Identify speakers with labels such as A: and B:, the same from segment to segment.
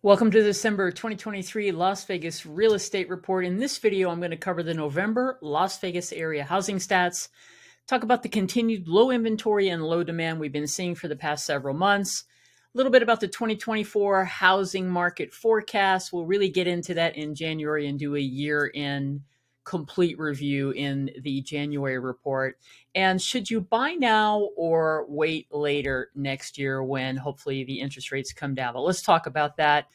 A: Welcome to the December 2023 Las Vegas Real Estate Report. In this video, I'm going to cover the November Las Vegas area housing stats, talk about the continued low inventory and low demand we've been seeing for the past several months, a little bit about the 2024 housing market forecast. We'll really get into that in January and do a year-end complete review in the January report. And should you buy now or wait later next year when hopefully the interest rates come down? But let's talk about that.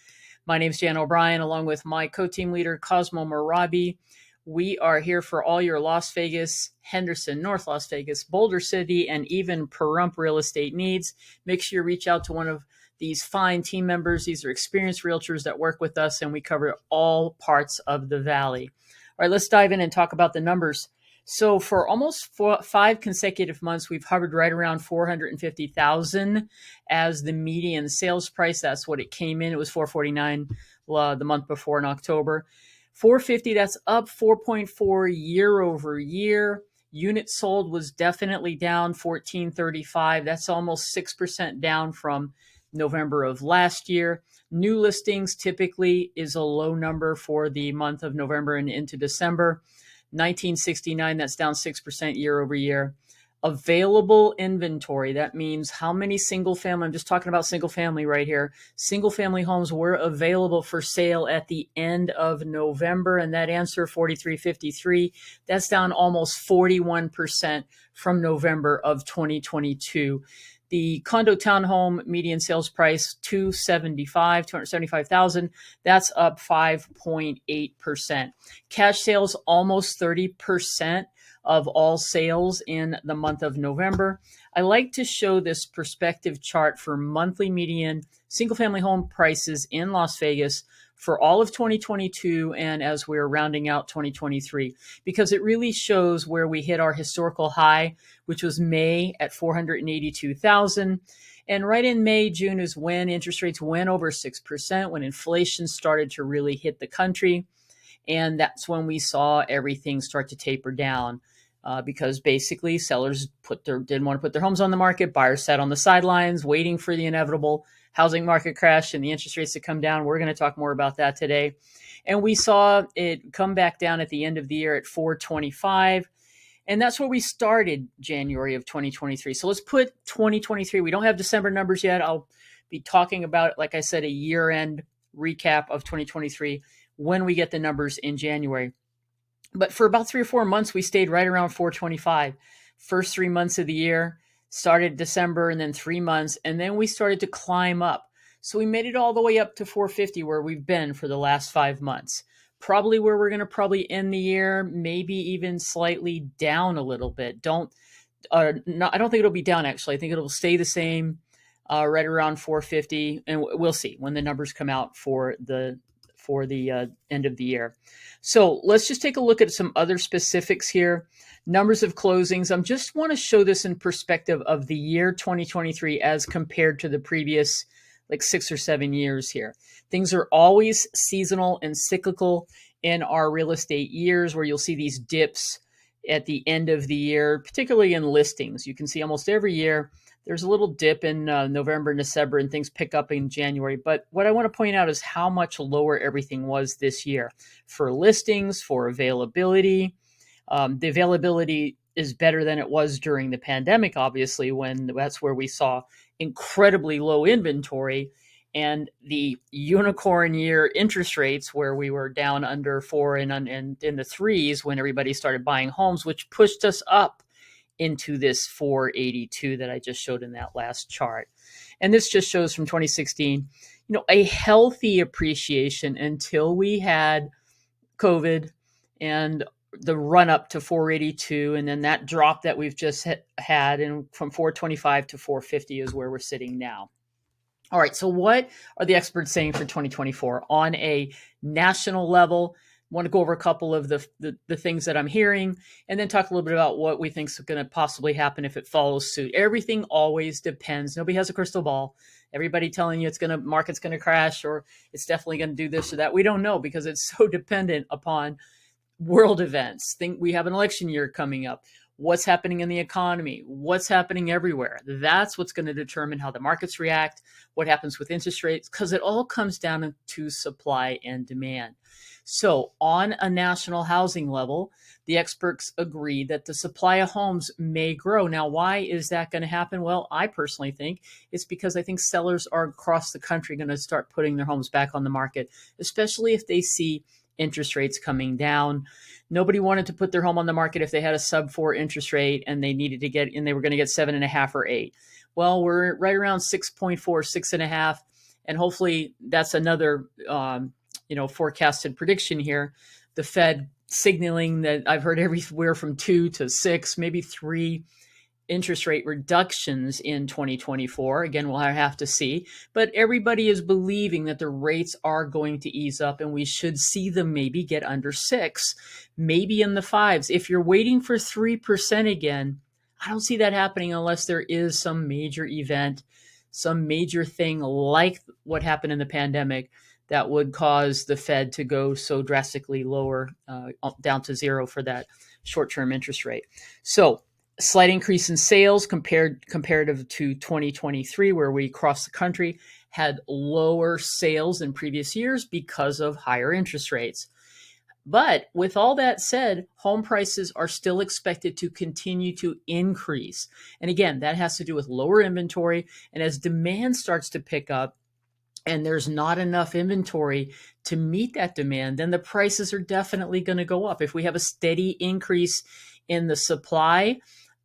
A: My name is Jan O'Brien, along with my co-team leader, Cosmo Morabbi. We are here for all your Las Vegas, Henderson, North Las Vegas, Boulder City, and even Pahrump real estate needs. Make sure you reach out to one of these fine team members. These are experienced realtors that work with us, and we cover all parts of the valley. All right, let's dive in and talk about the numbers. So for almost 5 consecutive months, we've hovered right around $450,000 as the median sales price. That's what it came in. It was $449 the month before in October. $450, that's up 4.4 year over year. Units sold was definitely down 1435. That's almost 6% down from November of last year. New listings typically is a low number for the month of November and into December. 1969, that's down 6% year over year. Available inventory, that means how many single family, I'm just talking about single family right here, single family homes were available for sale at the end of November, and that answer 4353, that's down almost 41% from November of 2022. The condo townhome median sales price, $275,000. That's up 5.8%. Cash sales, almost 30% of all sales in the month of November. I like to show this perspective chart for monthly median single-family home prices in Las Vegas for all of 2022 and as we're rounding out 2023, because it really shows where we hit our historical high, which was May at 482,000. And right in May, June is when interest rates went over 6%, when inflation started to really hit the country. And that's when we saw everything start to taper down. Because basically sellers didn't want to put their homes on the market. Buyers sat on the sidelines waiting for the inevitable housing market crash and the interest rates to come down. We're going to talk more about that today. And we saw it come back down at the end of the year at 425. And that's where we started January of 2023. So let's put 2023. We don't have December numbers yet. I'll be talking about, like I said, a year-end recap of 2023 when we get the numbers in January. But for about 3 or 4 months, we stayed right around 425. First 3 months of the year, started December, and then 3 months, and then we started to climb up. So we made it all the way up to 450, where we've been for the last 5 months. Probably where we're going to probably end the year, maybe even slightly down a little bit. I don't think it'll be down, actually. I think it'll stay the same, right around 450, and we'll see when the numbers come out for the end of the year. So let's just take a look at some other specifics here. Numbers of closings. I just want to show this in perspective of the year 2023 as compared to the previous 6 or 7 years here. Things are always seasonal and cyclical in our real estate years, where you'll see these dips at the end of the year, particularly in listings. You can see almost every year there's a little dip in November and December, and things pick up in January. But what I want to point out is how much lower everything was this year for listings, for availability. The availability is better than it was during the pandemic, obviously, when that's where we saw incredibly low inventory and the unicorn year interest rates, where we were down under 4 and in the 3s when everybody started buying homes, which pushed us up into this 482 that I just showed in that last chart. And this just shows from 2016, a healthy appreciation until we had COVID and the run up to 482, and then that drop that we've just had, and from 425 to 450 is where we're sitting now. All right, so what are the experts saying for 2024 on a national level? I want to go over a couple of the things that I'm hearing, and then talk a little bit about what we think is going to possibly happen if it follows suit. Everything always depends. Nobody has a crystal ball. Everybody telling you market's going to crash, or it's definitely going to do this or that. We don't know, because it's so dependent upon world events. We have an election year coming up. what's happening in the economy, what's happening everywhere. That's what's going to determine how the markets react, what happens with interest rates, because it all comes down to supply and demand. So, on a national housing level, the experts agree that the supply of homes may grow. Now, why is that going to happen? Well, I personally think it's because I think sellers are across the country going to start putting their homes back on the market, especially if they see interest rates coming down. Nobody wanted to put their home on the market if they had a sub 4 interest rate and they needed to get, and they were going to get 7.5 or 8. Well, we're right around 6.4, 6.5, and hopefully that's another forecasted prediction here. The Fed signaling that I've heard everywhere from 2 to 6, maybe 3 interest rate reductions in 2024. Again, we'll have to see. But everybody is believing that the rates are going to ease up and we should see them maybe get under 6, maybe in the 5s. If you're waiting for 3% again, I don't see that happening unless there is some major event, some major thing like what happened in the pandemic that would cause the Fed to go so drastically lower, down to 0 for that short-term interest rate. So, a slight increase in sales comparative to 2023, where we across the country had lower sales in previous years because of higher interest rates. But with all that said, home prices are still expected to continue to increase. And again, that has to do with lower inventory. And as demand starts to pick up, and there's not enough inventory to meet that demand, then the prices are definitely going to go up. If we have a steady increase in the supply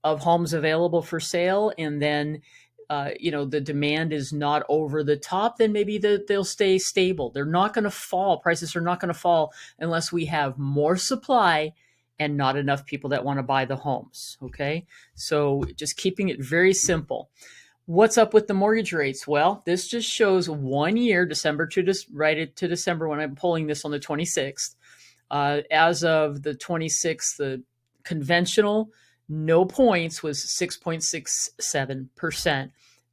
A: of homes available for sale, and then the demand is not over the top, then maybe they'll stay stable. They're not going to fall. Prices are not going to fall unless we have more supply and not enough people that want to buy the homes. Okay, so just keeping it very simple. What's up with the mortgage rates? Well, this just shows 1 year, December to December, when I'm pulling this on the 26th. As of the 26th, the conventional no points was 6.67%.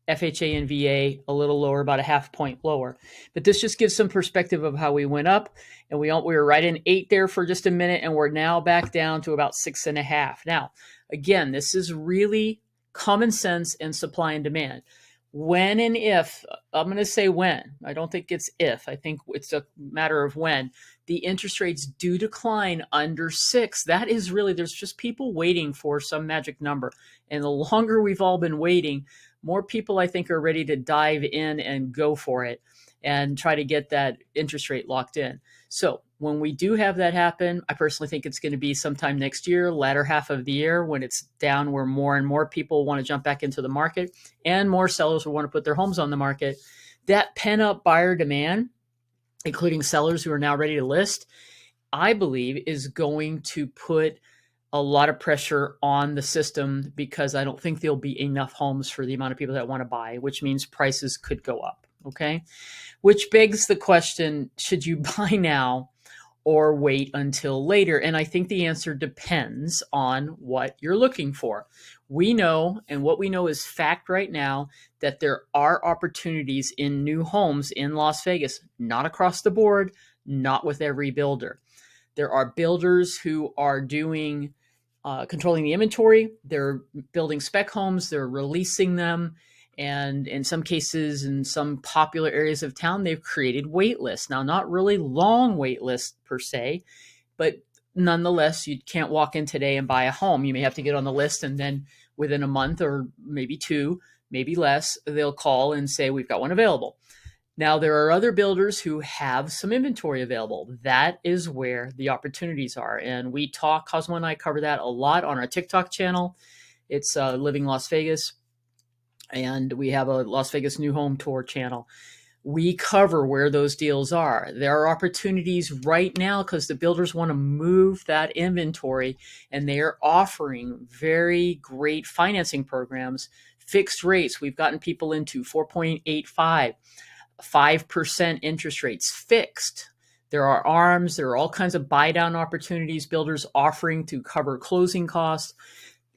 A: FHA and VA a little lower, about a half point lower. But this just gives some perspective of how we went up, and we were right in 8 there for just a minute, and we're now back down to about 6.5. Now, again, this is really common sense and supply and demand. When and if, I'm going to say when, I don't think it's if, I think it's a matter of when, the interest rates do decline under 6. That is really, there's just people waiting for some magic number. And the longer we've all been waiting, more people I think are ready to dive in and go for it and try to get that interest rate locked in. So when we do have that happen, I personally think it's going to be sometime next year, latter half of the year, when it's down, where more and more people want to jump back into the market and more sellers will want to put their homes on the market. That pent-up buyer demand, including sellers who are now ready to list, I believe is going to put a lot of pressure on the system, because I don't think there'll be enough homes for the amount of people that want to buy, which means prices could go up. Okay, which begs the question, should you buy now or wait until later? And I think the answer depends on what you're looking for. We know, and what we know is fact right now, that there are opportunities in new homes in Las Vegas, not across the board, not with every builder. There are builders who are doing controlling the inventory. They're building spec homes, they're releasing them. And in some cases, in some popular areas of town, they've created wait lists. Now, not really long wait lists per se, but nonetheless, you can't walk in today and buy a home. You may have to get on the list, and then within a month or maybe 2, maybe less, they'll call and say, we've got one available. Now, there are other builders who have some inventory available. That is where the opportunities are. And we talk, Cosmo and I cover that a lot on our TikTok channel. It's Living Las Vegas. And we have a Las Vegas New Home Tour channel. We cover where those deals are. There are opportunities right now because the builders want to move that inventory, and they are offering very great financing programs, fixed rates. We've gotten people into 4.85, 5% interest rates fixed. There are ARMs. There are all kinds of buy down opportunities builders offering to cover closing costs.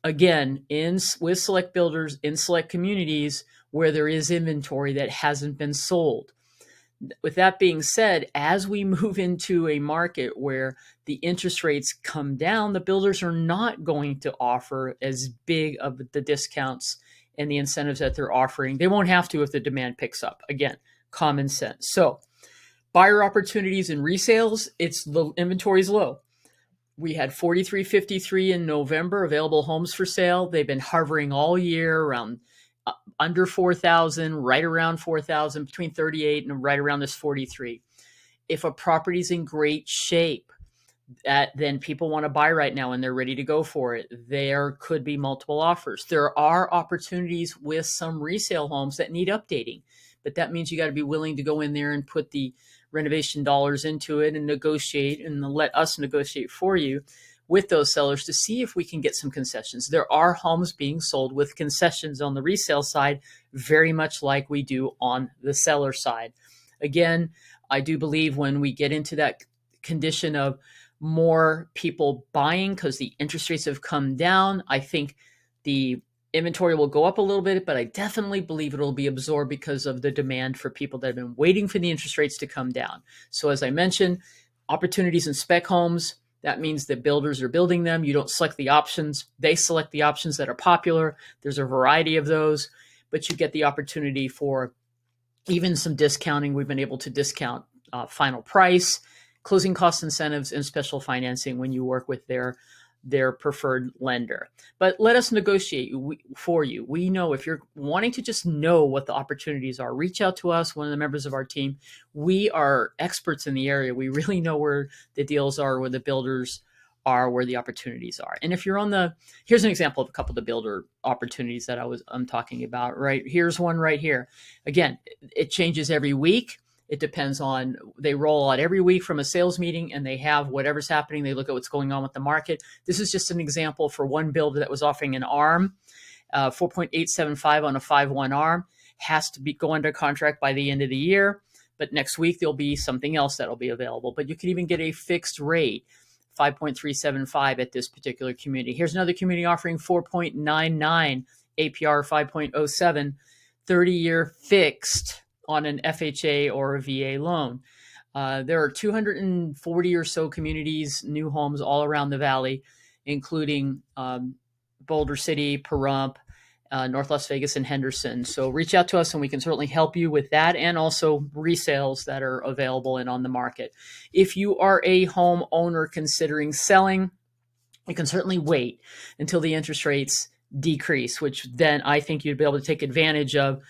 A: Again, with select builders in select communities where there is inventory that hasn't been sold. With that being said, as we move into a market where the interest rates come down, the builders are not going to offer as big of the discounts and the incentives that they're offering. They won't have to if the demand picks up. Again, common sense. So buyer opportunities and resales, the inventory is low. We had 4353 in November available homes for sale. They've been hovering all year around under 4,000, right around 4,000, between 38 and right around this 43. If a property's in great shape, then people want to buy right now and they're ready to go for it. There could be multiple offers. There are opportunities with some resale homes that need updating, but that means you got to be willing to go in there and put the renovation dollars into it and negotiate, and let us negotiate for you with those sellers to see if we can get some concessions. There are homes being sold with concessions on the resale side, very much like we do on the seller side. Again, I do believe when we get into that condition of more people buying because the interest rates have come down, I think the inventory will go up a little bit, but I definitely believe it'll be absorbed because of the demand for people that have been waiting for the interest rates to come down. So as I mentioned, opportunities in spec homes, that means that builders are building them. You don't select the options. They select the options that are popular. There's a variety of those, but you get the opportunity for even some discounting. We've been able to discount final price, closing cost incentives, and special financing when you work with their preferred lender. But let us negotiate for you. We know if you're wanting to just know what the opportunities are, reach out to us, one of the members of our team. We are experts in the area. We really know where the deals are, where the builders are, where the opportunities are. And if you're here's an example of a couple of the builder opportunities that I'm talking about, right? Here's one right here. Again, it changes every week. It depends on, they roll out every week from a sales meeting and they have whatever's happening. They look at what's going on with the market. This is just an example for one builder that was offering an ARM, 4.875 on a 5-1 ARM, has to go under contract by the end of the year. But next week, there'll be something else that'll be available. But you can even get a fixed rate, 5.375 at this particular community. Here's another community offering 4.99 APR, 5.07, 30-year fixed on an FHA or a VA loan. There are 240 or so communities, new homes all around the valley, including Boulder City, Pahrump, North Las Vegas, and Henderson. So reach out to us and we can certainly help you with that, and also resales that are available and on the market. If you are a homeowner considering selling, you can certainly wait until the interest rates decrease, which then I think you'd be able to take advantage of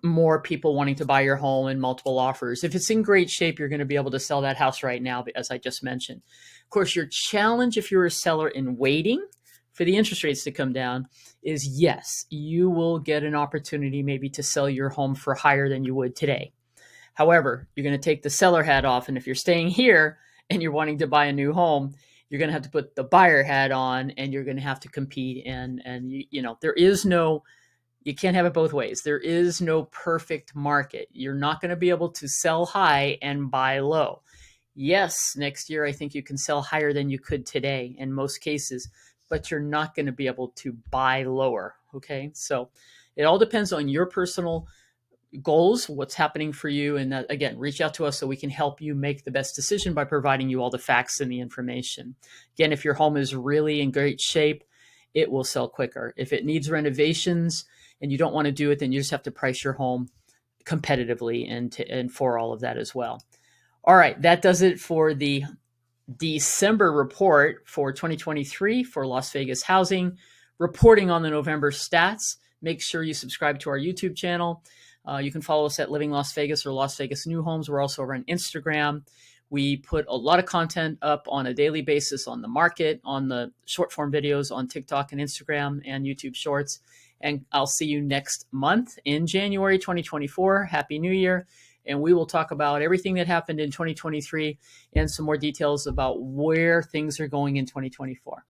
A: more people wanting to buy your home and multiple offers. If it's in great shape, you're going to be able to sell that house right now, as I just mentioned. Of course, your challenge if you're a seller in waiting for the interest rates to come down is, yes, you will get an opportunity maybe to sell your home for higher than you would today. However, you're going to take the seller hat off. And if you're staying here and you're wanting to buy a new home, you're going to have to put the buyer hat on and you're going to have to compete. And you can't have it both ways. There is no perfect market. You're not going to be able to sell high and buy low. Yes, next year I think you can sell higher than you could today in most cases, but you're not going to be able to buy lower. Okay, so it all depends on your personal goals, what's happening for you. And that, again, reach out to us so we can help you make the best decision by providing you all the facts and the information. Again, if your home is really in great shape, it will sell quicker. If it needs renovations and you don't want to do it, then you just have to price your home competitively and for all of that as well. All right, that does it for the December report for 2023 for Las Vegas housing. Reporting on the November stats. Make sure you subscribe to our YouTube channel. You can follow us at Living Las Vegas or Las Vegas New Homes. We're also over on Instagram. We put a lot of content up on a daily basis on the market, on the short form videos on TikTok and Instagram and YouTube Shorts. And I'll see you next month in January 2024. Happy New Year. And we will talk about everything that happened in 2023 and some more details about where things are going in 2024.